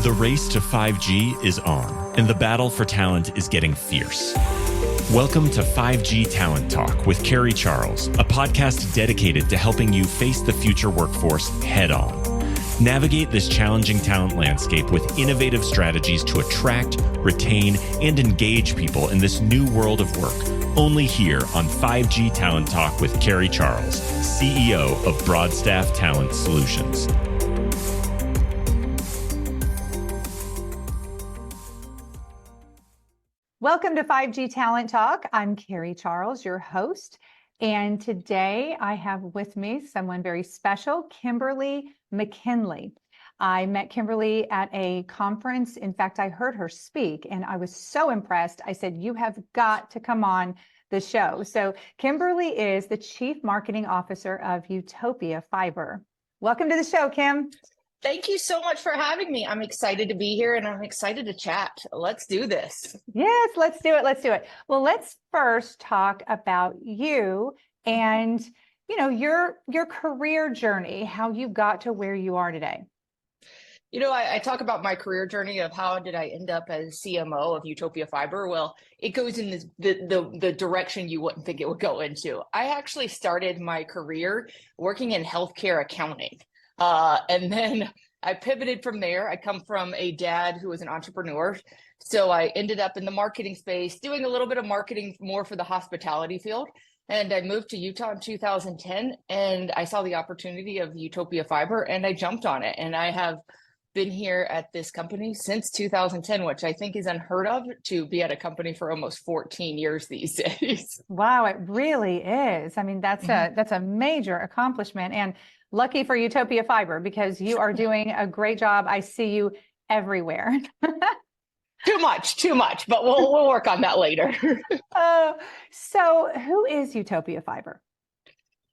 The race to 5G is on, and the battle for talent is getting fierce. Welcome to 5G Talent Talk with Carrie Charles, a podcast dedicated to helping you face the future workforce head on. Navigate this challenging talent landscape with innovative strategies to attract, retain, and engage people in this new world of work. Only here on 5G Talent Talk with Carrie Charles, CEO of Broadstaff Talent Solutions. Welcome to 5G Talent Talk. I'm Carrie Charles, your host. And today I have with me someone very special, Kimberly McKinley. I met Kimberly at a conference. In fact, I heard her speak and I was so impressed. I said, you have got to come on the show. So Kimberly is the Chief Marketing Officer of Utopia Fiber. Welcome to the show, Kim. Thank you so much for having me. I'm excited to be here and I'm excited to chat. Let's do this. Yes, let's do it. Let's do it. Well, let's first talk about you and, your career journey, how you got to where you are today. I talk about my career journey of how did I end up as CMO of Utopia Fiber. Well, it goes in the direction you wouldn't think it would go into. I actually started my career working in healthcare accounting. And then I pivoted from there. I come from a dad who was an entrepreneur. So I ended up in the marketing space, doing a little bit of marketing more for the hospitality field. And I moved to Utah in 2010 and I saw the opportunity of Utopia Fiber and I jumped on it. And I have been here at this company since 2010, which I think is unheard of to be at a company for almost 14 years these days. Wow, it really is. I mean, that's a major accomplishment. And lucky for Utopia Fiber, because you are doing a great job. I see you everywhere. Too much, but we'll work on that later. So who is Utopia Fiber?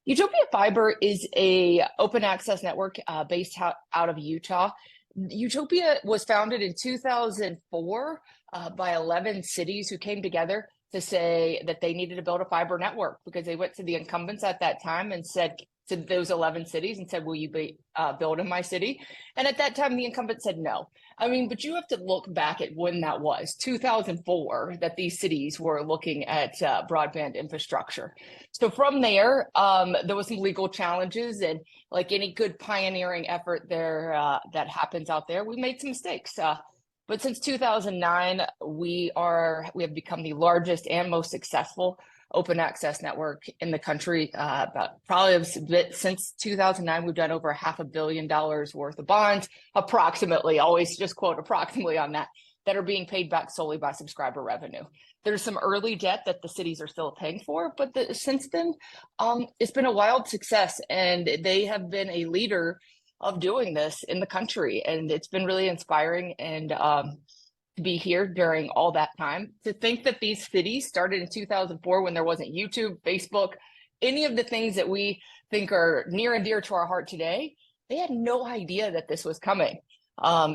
Utopia Fiber is a open access network based out of Utah. Utopia was founded in 2004 by 11 cities who came together to say that they needed to build a fiber network because they went to the incumbents at that time and said to those 11 cities and said, will you build in my city? And at that time, the incumbent said no. I mean, but you have to look back at when that was, 2004, that these cities were looking at broadband infrastructure. So from there, there was some legal challenges and like any good pioneering effort there that happens out there, we made some mistakes. But since 2009, we have become the largest and most successful open access network in the country. Since 2009, we've done over $500 million worth of bonds, approximately, always just quote approximately on that are being paid back solely by subscriber revenue. There's some early debt that the cities are still paying for, but since then, it's been a wild success and they have been a leader of doing this in the country. And it's been really inspiring and to be here during all that time. To think that these cities started in 2004 when there wasn't YouTube, Facebook, any of the things that we think are near and dear to our heart today, they had no idea that this was coming.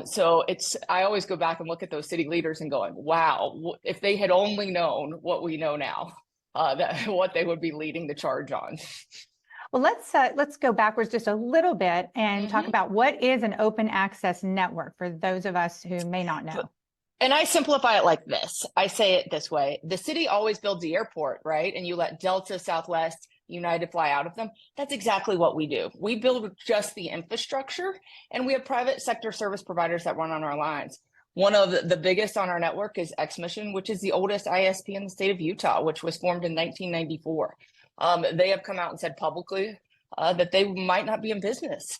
So I always go back and look at those city leaders and going, wow, if they had only known what we know now, what they would be leading the charge on. Well, let's go backwards just a little bit and talk about what is an open access network for those of us who may not know. And I simplify it like this. I say it this way. The city always builds the airport, right? And you let Delta, Southwest, United fly out of them. That's exactly what we do. We build just the infrastructure and we have private sector service providers that run on our lines. One of the biggest on our network is X-Mission, which is the oldest ISP in the state of Utah, which was formed in 1994. They have come out and said publicly that they might not be in business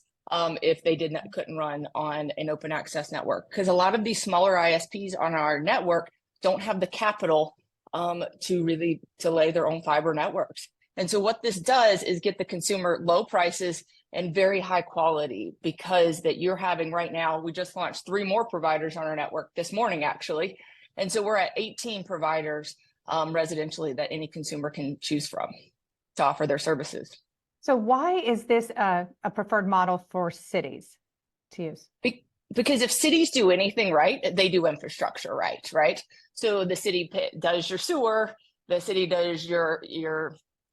if they couldn't run on an open access network, because a lot of these smaller ISPs on our network don't have the capital to lay their own fiber networks. And so what this does is get the consumer low prices and very high quality, because that you're having right now, we just launched 3 more providers on our network this morning, actually. And so we're at 18 providers residentially that any consumer can choose from to offer their services. So why is this a preferred model for cities to use? Because if cities do anything right, they do infrastructure right? So the city does your sewer, the city does your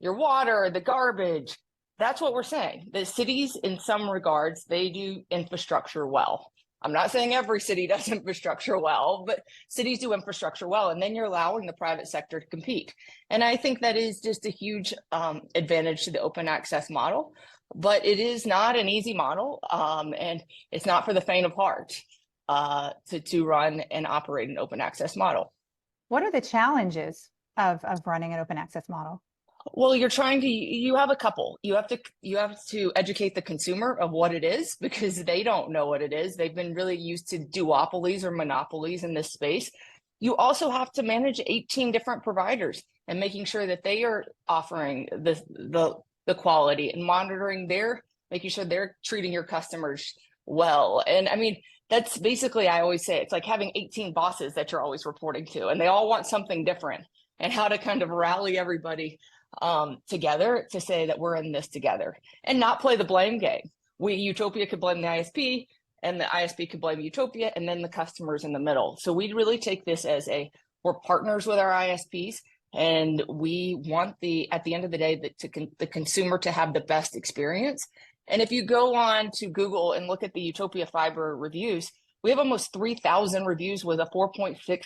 water, the garbage. That's what we're saying. The cities, in some regards, they do infrastructure well. I'm not saying every city does infrastructure well, but cities do infrastructure well, and then you're allowing the private sector to compete. And I think that is just a huge advantage to the open access model, but it is not an easy model, and it's not for the faint of heart to run and operate an open access model. What are the challenges of running an open access model? Well, you have a couple. You have to educate the consumer of what it is, because they don't know what it is. They've been really used to duopolies or monopolies in this space. You also have to manage 18 different providers and making sure that they are offering the quality and making sure they're treating your customers well. And I mean, that's basically, I always say, it's like having 18 bosses that you're always reporting to, and they all want something different, and how to kind of rally everybody together to say that we're in this together and not play the blame game. Utopia could blame the ISP, and the ISP could blame Utopia, and then the customers in the middle. So we really take this as we're partners with our ISPs, and we want at the end of the day, the consumer to have the best experience. And if you go on to Google and look at the Utopia Fiber reviews, we have almost 3,000 reviews with a 4.6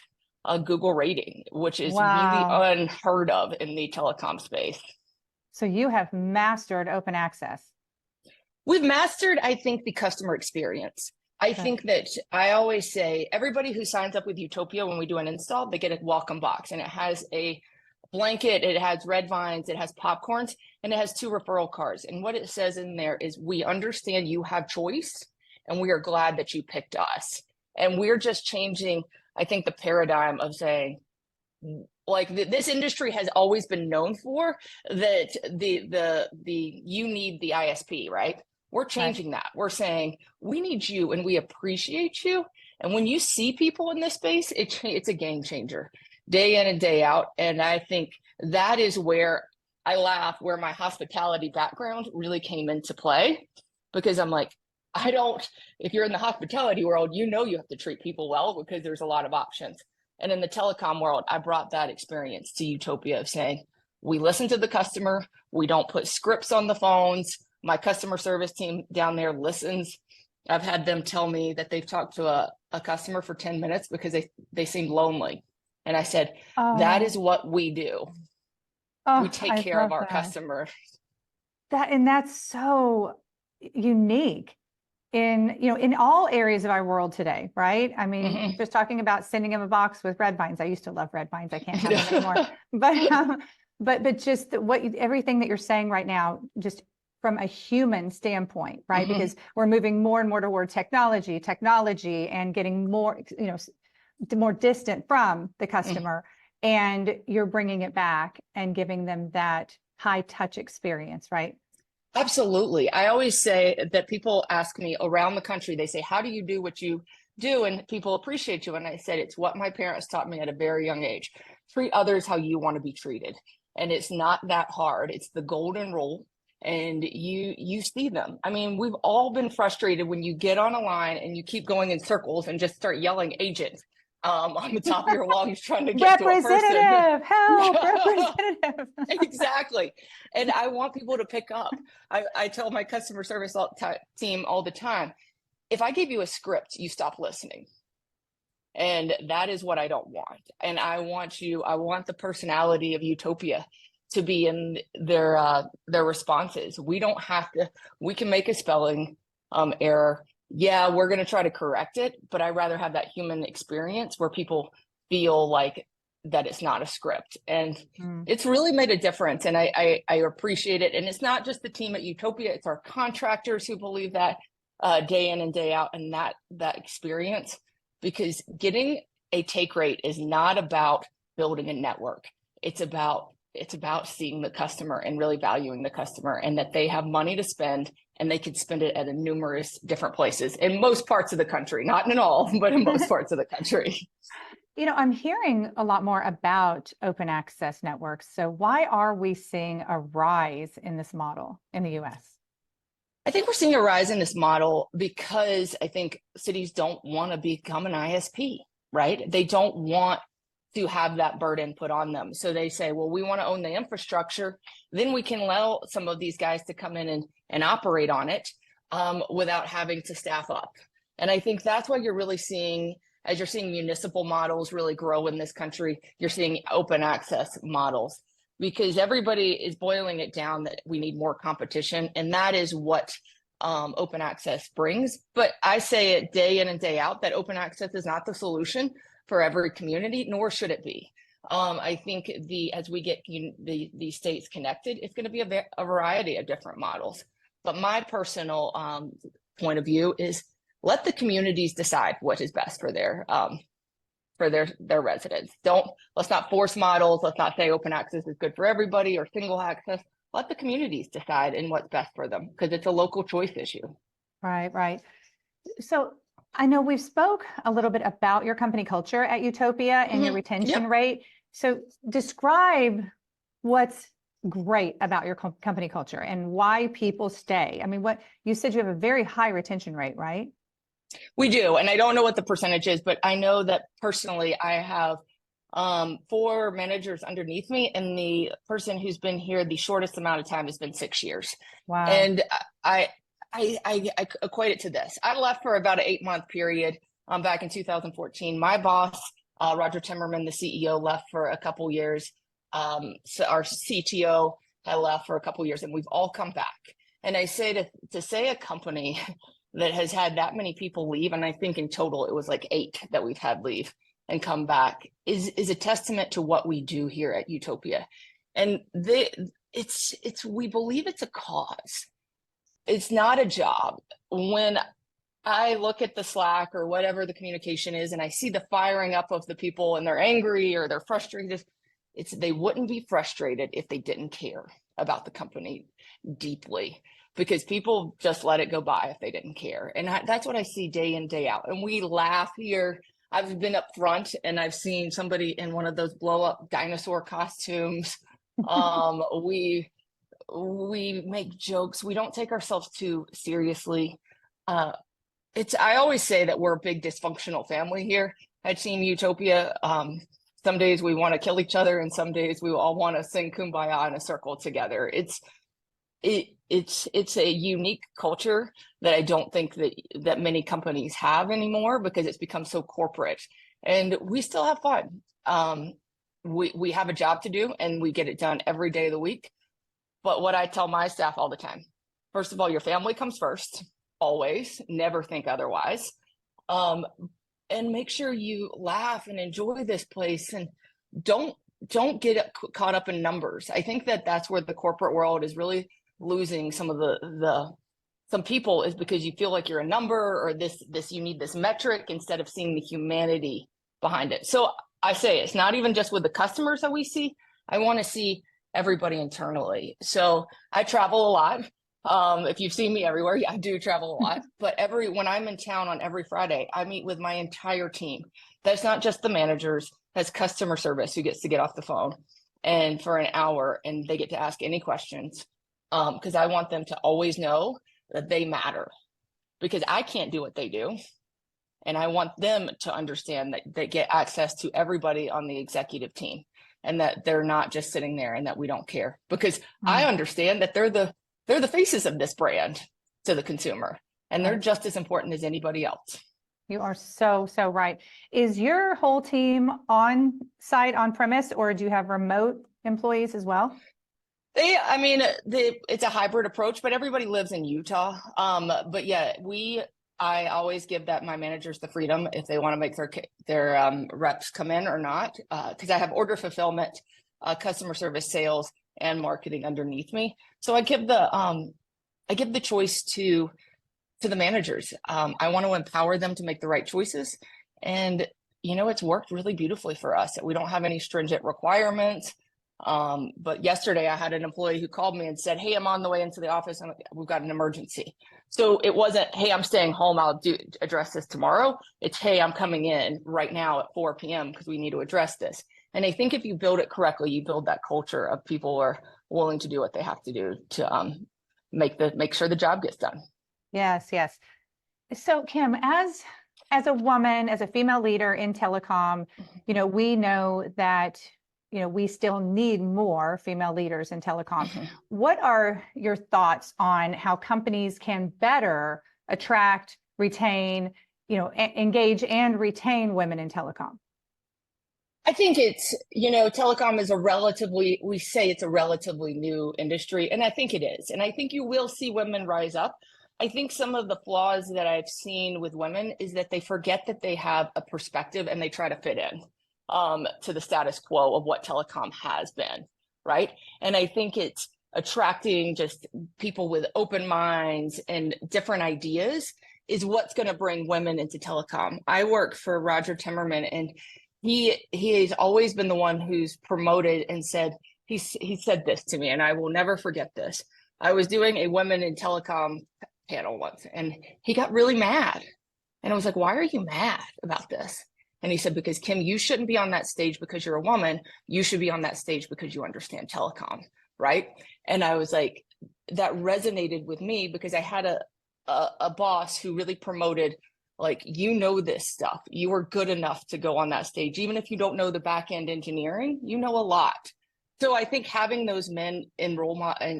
Google rating, which is really unheard of in the telecom space. So you have mastered open access. We've mastered, I think, the customer experience. I think that I always say everybody who signs up with Utopia, when we do an install, they get a welcome box, and it has a blanket, it has red vines, it has popcorns, and it has 2 referral cards. And what it says in there is, we understand you have choice, and we are glad that you picked us. And we're just changing, I think, the paradigm of saying, like, this industry has always been known for that you need the ISP, right? We're changing that. We're saying, we need you and we appreciate you. And when you see people in this space, it's a game changer, day in and day out. And I think that is where I laugh, where my hospitality background really came into play, because I'm like, if you're in the hospitality world, you have to treat people well, because there's a lot of options. And in the telecom world, I brought that experience to Utopia of saying, we listen to the customer. We don't put scripts on the phones. My customer service team down there listens. I've had them tell me that they've talked to a customer for 10 minutes because they seemed lonely. And I said, that is what we do. We take care of our customers. That's so unique in all areas of our world today, right? I mean, just talking about sending them a box with red vines. I used to love red vines. I can't have them anymore. But just everything that you're saying right now, just from a human standpoint, right? Because we're moving more and more toward technology, and getting more, more distant from the customer, and you're bringing it back and giving them that high touch experience, right? Absolutely. I always say that people ask me around the country, they say, how do you do what you do? And people appreciate you. And I said, it's what my parents taught me at a very young age. Treat others how you want to be treated. And it's not that hard. It's the golden rule. And you see them. I mean, we've all been frustrated when you get on a line and you keep going in circles and just start yelling agent on the top of your lungs trying to get to a person. Representative, help, representative. Exactly. And I want people to pick up. I tell my customer service team all the time, if I give you a script, you stop listening. And that is what I don't want. And I want the personality of Utopia to be in their responses. We can make a spelling error. Yeah, we're going to try to correct it, but I'd rather have that human experience where people feel like that it's not a script. And it's really made a difference. And I appreciate it. And it's not just the team at Utopia, it's our contractors who believe that day in and day out, and that experience, because getting a take rate is not about building a network. It's about seeing the customer and really valuing the customer, and that they have money to spend, and they can spend it at numerous different places in most parts of the country, not in all, but in most parts of the country. I'm hearing a lot more about open access networks. So why are we seeing a rise in this model in the US? I think we're seeing a rise in this model because I think cities don't want to become an ISP, right? They don't want to have that burden put on them. So they say, well, we want to own the infrastructure. Then we can allow some of these guys to come in and operate on it without having to staff up. And I think that's what you're really seeing as you're seeing municipal models really grow in this country. You're seeing open access models because everybody is boiling it down that we need more competition. And that is what open access brings. But I say it day in and day out that open access is not the solution for every community, nor should it be. I think as we get the states connected, it's going to be a variety of different models. But my personal point of view is let the communities decide what is best for their residents. Let's not force models. Let's not say open access is good for everybody or single access. Let the communities decide and what's best for them because it's a local choice issue. Right, right. So I know we've spoke a little bit about your company culture at Utopia and your retention rate. So describe what's great about your company culture and why people stay. I mean, what you said, you have a very high retention rate, right? We do. And I don't know what the percentage is, but I know that personally I have 4 managers underneath me, and the person who's been here the shortest amount of time has been 6 years. Wow. And I equate it to this. I left for about an 8-month period back in 2014. My boss, Roger Timmerman, the CEO, left for a couple years. So our CTO had left for a couple years, and we've all come back. And I say to say a company that has had that many people leave, and I think in total it was like 8 that we've had leave and come back, is a testament to what we do here at Utopia. And we believe it's a cause. It's not a job. When I look at the Slack or whatever the communication is, and I see the firing up of the people and they're angry or they're frustrated, they wouldn't be frustrated if they didn't care about the company deeply, because people just let it go by if they didn't care. And that's what I see day in, day out. And we laugh here. I've been up front and I've seen somebody in one of those blow up dinosaur costumes. We make jokes. We don't take ourselves too seriously. I always say that we're a big dysfunctional family here at Team Utopia. Some days we want to kill each other, and some days we all want to sing Kumbaya in a circle together. It's a unique culture that I don't think that many companies have anymore, because it's become so corporate. And we still have fun. We have a job to do, and we get it done every day of the week. But what I tell my staff all the time, first of all, your family comes first, always, never think otherwise. And make sure you laugh and enjoy this place, and don't get caught up in numbers. I think that's where the corporate world is really losing some of some people, is because you feel like you're a number, or you need this metric instead of seeing the humanity behind it. So I say it's not even just with the customers that we see. I want to see everybody internally. So I travel a lot. If you've seen me everywhere, I do travel a lot. But when I'm in town on every Friday, I meet with my entire team. That's not just the managers. That's customer service, who gets to get off the phone and for an hour, and they get to ask any questions. Because I want them to always know that they matter, because I can't do what they do. And I want them to understand that they get access to everybody on the executive team, and that they're not just sitting there and that we don't care, because I understand that they're the faces of this brand to the consumer, and they're just as important as anybody else. You are so right. Is your whole team on site, on premise, or do you have remote employees as well? It's a hybrid approach, but everybody lives in Utah. But yeah, I always give my managers the freedom if they want to make their reps come in or not, because I have order fulfillment, customer service, sales, and marketing underneath me. So I give the choice to the managers. I want to empower them to make the right choices, and it's worked really beautifully for us. We don't have any stringent requirements. But yesterday I had an employee who called me and said, "Hey, I'm on the way into the office and we've got an emergency." So it wasn't, "Hey, I'm staying home, I'll address this tomorrow." It's, "Hey, I'm coming in right now at 4 p.m. because we need to address this." And I think if you build it correctly, you build that culture of people are willing to do what they have to do to make sure the job gets done. Yes. So Kim, as a woman, as a female leader in telecom, we know that we still need more female leaders in telecom. What are your thoughts on how companies can better attract, retain, engage and retain women in telecom? I think it's, telecom is we say it's a relatively new industry, and I think it is. And I think you will see women rise up. I think some of the flaws that I've seen with women is that they forget that they have a perspective and they try to fit in to the status quo of what telecom has been, right? And I think it's attracting just people with open minds and different ideas is what's going to bring women into telecom. I work for Roger Timmerman, and he has always been the one who's promoted and said, he said this to me, and I will never forget this. I was doing a women in telecom panel once, and he got really mad. And I was like, why are you mad about this? And he said, because Kim, you shouldn't be on that stage because you're a woman. You should be on that stage because you understand telecom, right? And I was like, that resonated with me because I had a boss who really promoted, like, this stuff. You are good enough to go on that stage. Even if you don't know the back end engineering, you know a lot. So I think having those men in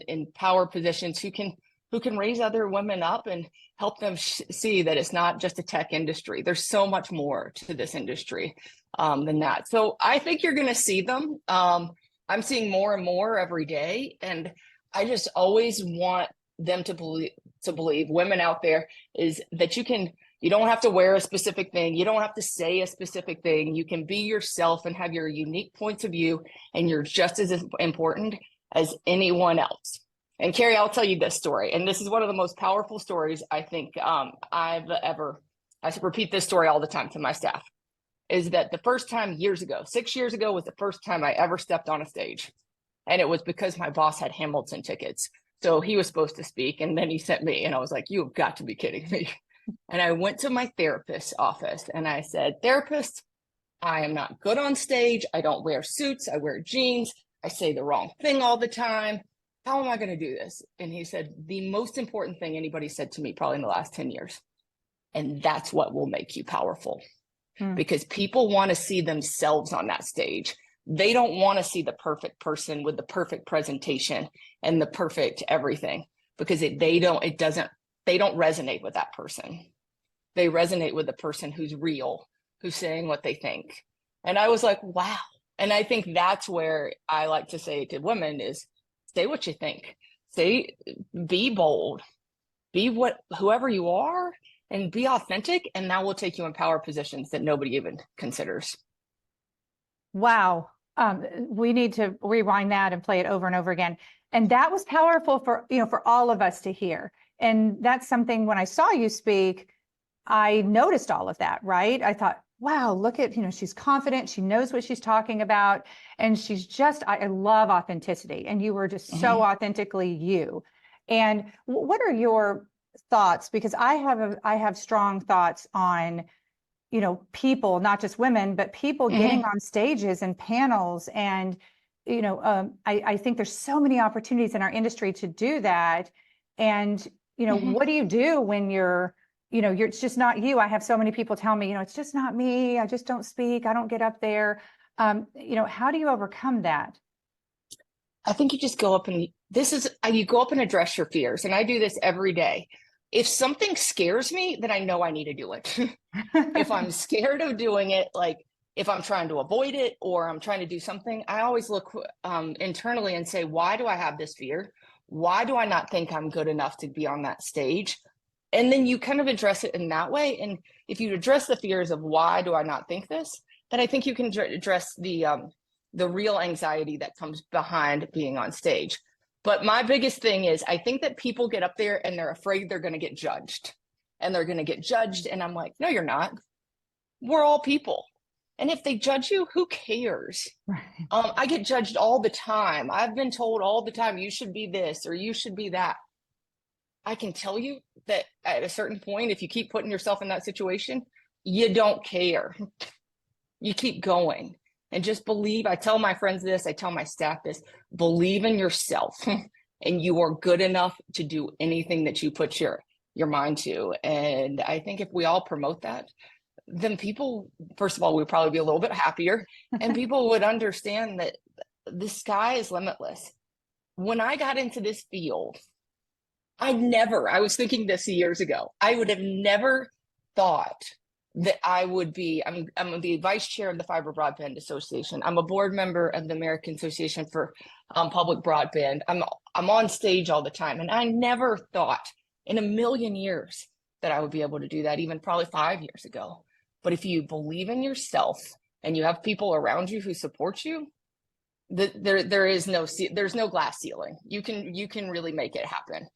in power positions who can raise other women up and help them see that it's not just a tech industry. There's so much more to this industry than that. So I think you're going to see them. I'm seeing more and more every day. And I just always want them to believe women out there is that you don't have to wear a specific thing. You don't have to say a specific thing. You can be yourself and have your unique points of view, and you're just as important as anyone else. And Carrie, I'll tell you this story. And this is one of the most powerful stories I think I repeat this story all the time to my staff, is that the first time 6 years ago was the first time I ever stepped on a stage. And it was because my boss had Hamilton tickets. So he was supposed to speak, and then he sent me, and I was like, you have got to be kidding me. And I went to my therapist's office and I said, therapist, I am not good on stage. I don't wear suits. I wear jeans. I say the wrong thing all the time. How am I going to do this? And he said, the most important thing anybody said to me probably in the last 10 years. And that's what will make you powerful. Because people want to see themselves on that stage. They don't want to see the perfect person with the perfect presentation and the perfect everything, because they don't resonate with that person. They resonate with the person who's real, who's saying what they think. And I was like, wow. And I think that's where I like to say to women is, say what you think. Be bold, be whoever you are, and be authentic. And that will take you in power positions that nobody even considers. Wow. We need to rewind that and play it over and over again. And that was powerful for all of us to hear. And that's something, when I saw you speak, I noticed all of that, right? I thought, wow, look at, she's confident. She knows what she's talking about. And she's I love authenticity. And you were just so authentically you. And what are your thoughts? Because I have strong thoughts on, people, not just women, but people getting on stages and panels. And, I think there's so many opportunities in our industry to do that. And, what do you do when it's just not you? I have so many people tell me, it's just not me. I just don't speak. I don't get up there. How do you overcome that? I think you just go up and you go up and address your fears. And I do this every day. If something scares me, then I know I need to do it. If I'm scared of doing it, like if I'm trying to avoid it or I'm trying to do something, I always look internally and say, why do I have this fear? Why do I not think I'm good enough to be on that stage? And then you kind of address it in that way. And if you address the fears of why do I not think this, then I think you can address the real anxiety that comes behind being on stage. But my biggest thing is, I think that people get up there and they're afraid they're going to get judged. And they're going to get judged. And I'm like, no, you're not. We're all people. And if they judge you, who cares? Right. I get judged all the time. I've been told all the time, you should be this or you should be that. I can tell you that at a certain point, if you keep putting yourself in that situation, you don't care. You keep going and just believe. I tell my friends this, I tell my staff this, believe in yourself and you are good enough to do anything that you put your mind to. And I think if we all promote that, then people, first of all, would probably be a little bit happier and people would understand that the sky is limitless. When I got into this field, I was thinking this years ago, I would have never thought that I would be, I'm the vice chair of the Fiber Broadband Association. I'm a board member of the American Association for Public Broadband. I'm on stage all the time. And I never thought in a million years that I would be able to do that, even probably 5 years ago. But if you believe in yourself and you have people around you who support you, there's no glass ceiling. You can really make it happen.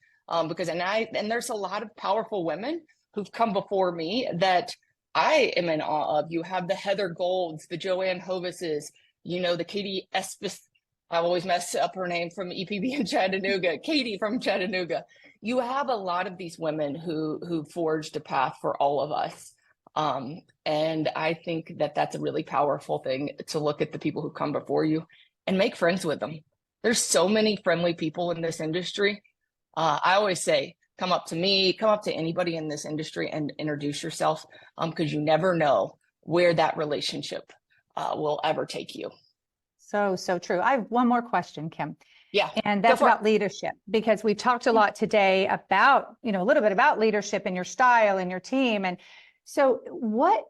Because there's a lot of powerful women who've come before me that I am in awe of. You have the Heather Golds, the Joanne Hovises, the Katie Espis. I always mess up her name, from EPB in Chattanooga, Katie from Chattanooga. You have a lot of these women who forged a path for all of us. And I think that that's a really powerful thing, to look at the people who come before you and make friends with them. There's so many friendly people in this industry. I always say, come up to me, come up to anybody in this industry and introduce yourself, because you never know where that relationship will ever take you. So true. I have one more question, Kim. Yeah. And that's about leadership, because we talked a lot today about, a little bit about leadership and your style and your team. And so what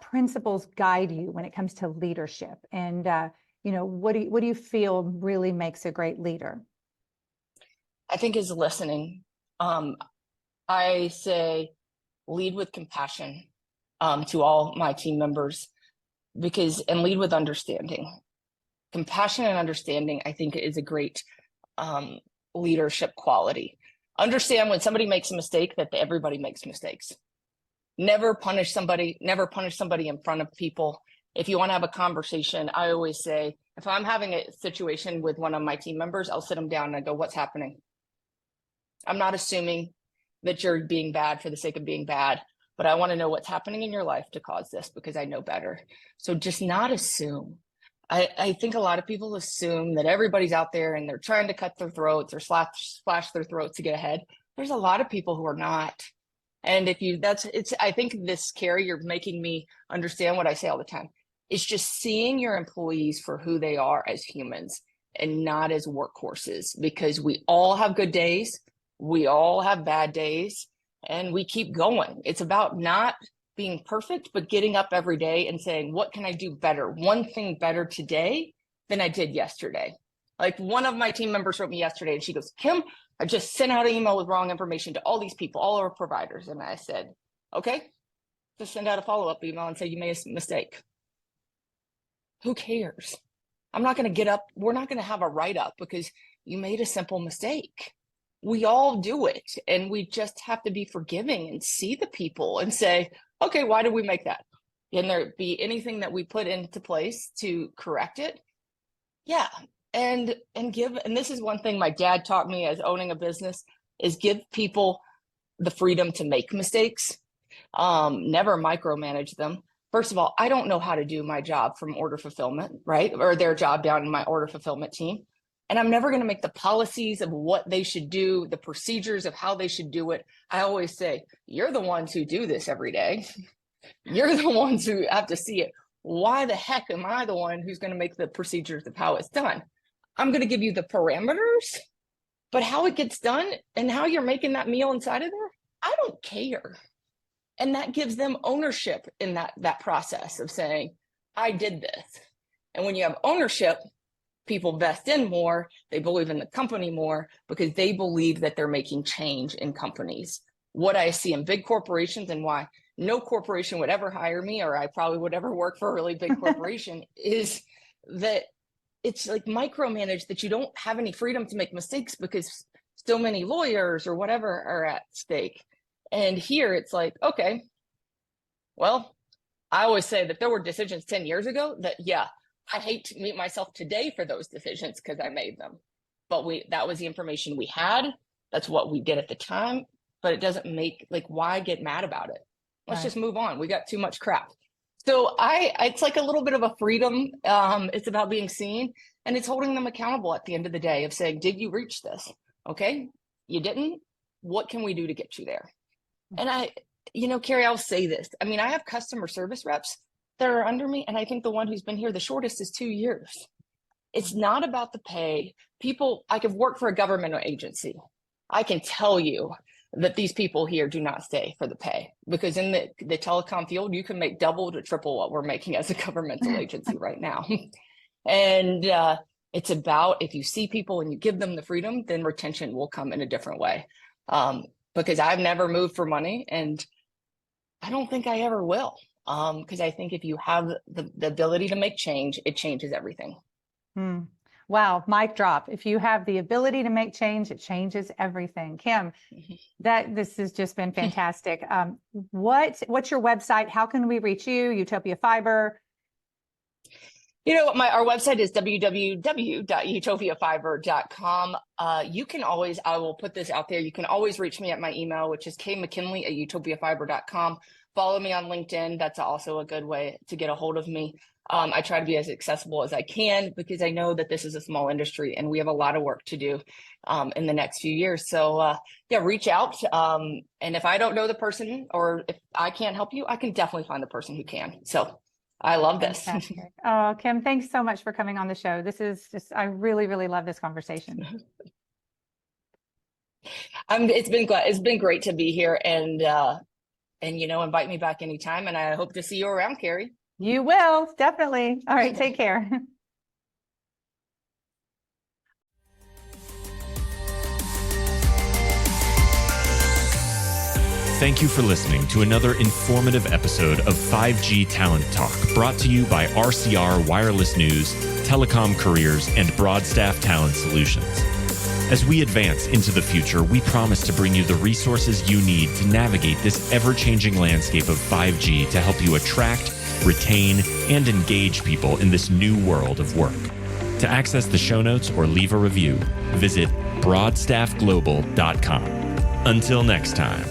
principles guide you when it comes to leadership? And, what do you feel really makes a great leader? I think is listening. I say lead with compassion to all my team members, and lead with understanding. Compassion and understanding, I think, is a great leadership quality. Understand when somebody makes a mistake, that everybody makes mistakes. Never punish somebody in front of people. If you want to have a conversation, I always say, if I'm having a situation with one of my team members, I'll sit them down and I go, what's happening? I'm not assuming that you're being bad for the sake of being bad, but I want to know what's happening in your life to cause this, because I know better. So just not assume. I think a lot of people assume that everybody's out there and they're trying to cut their throats or slash their throats to get ahead. There's a lot of people who are not. And I think this, Carrie, you're making me understand what I say all the time. It's just seeing your employees for who they are as humans and not as workhorses, because we all have good days. We all have bad days, and we keep going. It's about not being perfect, but getting up every day and saying, what can I do better? One thing better today than I did yesterday. Like, one of my team members wrote me yesterday and she goes, Kim, I just sent out an email with wrong information to all these people, all our providers. And I said, okay, just send out a follow-up email and say you made a mistake. Who cares? I'm not going to get up. We're not going to have a write-up because you made a simple mistake. We all do it, and we just have to be forgiving and see the people and say, okay, why did we make that? Can there be anything that we put into place to correct it? Yeah. And this is one thing my dad taught me as owning a business, is give people the freedom to make mistakes. Never micromanage them. First of all, I don't know how to do my job from order fulfillment, right? Or their job down in my order fulfillment team. And I'm never going to make the policies of what they should do, the procedures of how they should do it. I always say, you're the ones who do this every day. You're the ones who have to see it. Why the heck am I the one who's going to make the procedures of how it's done? I'm going to give you the parameters, but how it gets done and how you're making that meal inside of there, I don't care. And that gives them ownership in that process of saying, I did this. And when you have ownership, people vest in more, they believe in the company more, because they believe that they're making change in companies. What I see in big corporations, and why no corporation would ever hire me, or I probably would ever work for a really big corporation, is that it's like micromanaged, that you don't have any freedom to make mistakes because so many lawyers or whatever are at stake. And here it's like, okay, well, I always say that there were decisions 10 years ago that, yeah, I hate to meet myself today for those decisions because I made them. But that was the information we had. That's what we did at the time. But it doesn't make, like, why get mad about it? Let's just move on. We got too much crap. So it's like a little bit of a freedom. It's about being seen, and it's holding them accountable at the end of the day of saying, did you reach this? Okay, you didn't. What can we do to get you there? And Carrie, I'll say this. I mean, I have customer service reps that are under me, and I think the one who's been here the shortest is 2 years. It's not about the pay. People, I could work for a government agency. I can tell you that these people here do not stay for the pay, because in the telecom field, you can make double to triple what we're making as a governmental agency right now. And it's about, if you see people and you give them the freedom, then retention will come in a different way. Because I've never moved for money, and I don't think I ever will. Because I think if you have the ability to make change, it changes everything. Wow, mic drop. If you have the ability to make change, it changes everything. Kim, this has just been fantastic. What's your website? How can we reach you? Utopia Fiber? Our website is www.utopiafiber.com. You can always, I will put this out there, you can always reach me at my email, which is kmckinley@utopiafiber.com. Follow me on LinkedIn. That's also a good way to get a hold of me. I try to be as accessible as I can, because I know that this is a small industry and we have a lot of work to do in the next few years. So reach out. And if I don't know the person, or if I can't help you, I can definitely find the person who can. So I love this. Oh, Kim, thanks so much for coming on the show. This is just, I really, really love this conversation. It's been great to be here, and invite me back anytime. And I hope to see you around, Carrie. You will, definitely. All right, take care. Thank you for listening to another informative episode of 5G Talent Talk, brought to you by RCR Wireless News, Telecom Careers, and Broadstaff Talent Solutions. As we advance into the future, we promise to bring you the resources you need to navigate this ever-changing landscape of 5G to help you attract, retain, and engage people in this new world of work. To access the show notes or leave a review, visit broadstaffglobal.com. Until next time.